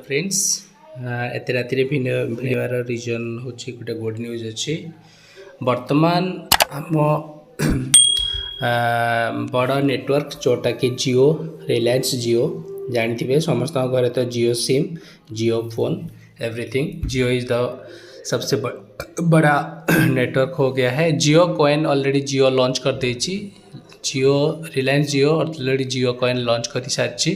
Friends एत राति भिड़ार region हूँ गोटे गुड न्यूज अच्छी वर्तमान आम बड़ नेटवर्क जोटा कि जियो रिलायंस जियो जानते समस्त घर तो Jio SIM Jio phone everything Jio is the सबसे बड़ा नेटवर्क हो गया है। Jio coin already Jio launch कर देची Jio Reliance Jio already Jio coin launch कर सारी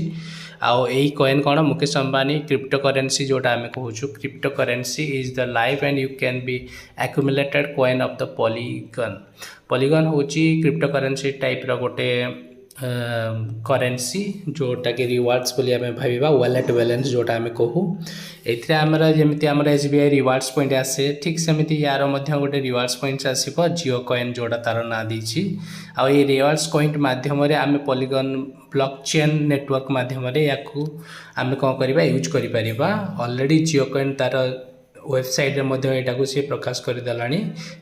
आउ यही कॉइन कौन मुकेश अंबानी क्रिप्टो करेन्सी जोटा आम कहूँ crypto currency is the life and you can be accumulated coin of the polygon हूँ क्रिप्टो करेन्सी टाइप रो गोटे करेन्सी जोटा कि रिवार्ड्स बोली आम भाव वालेट बैलेंस जोटा आम कहूँ एमर जमी आम SBI रिवार्ड्स पॉइंट आसे ठीक सेमती यार गोटे रिवार्ड्स पॉइंट आसो जियो कॉइन जोटा तार ना देती आई रिवार्ड्स पॉइंट मध्यम आम पॉलीगन ब्लॉकचेन नेटवर्क मध्यम आम कौन करवा यूज कर ऑलरेडी जियो कॉइन तार वेबसाइट रे सी प्रकाश करदेला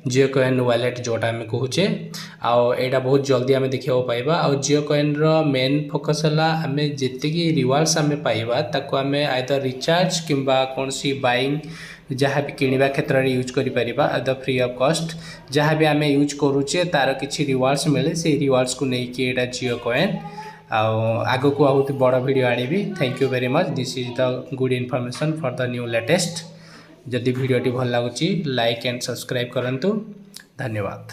जियो कॉइन वालेट जोटा आम कहूचे आईटा बहुत जल्दी आम देखा पाइबा आ जियो कॉइन मेन फोकस है आम जी रिवार्ड्स आम पाइबा ताको आम आइदर रिचार्ज किंबा कौन सी बाइंग जहाँ भी किणवा क्षेत्र में यूज कर द फ्री ऑफ कॉस्ट जहाँ भी आम यूज करुचे तार किसी रिवार्ड्स मिले से रिवार्ड्स को लेकिन यहाँ जियो कॉइन आग को बहुत बड़ वीडियो आनी। Thank you very much this is the good information for the new latest जदि वीडियोटी भल लगुच लाइक एंड सब्सक्राइब करंतु। धन्यवाद।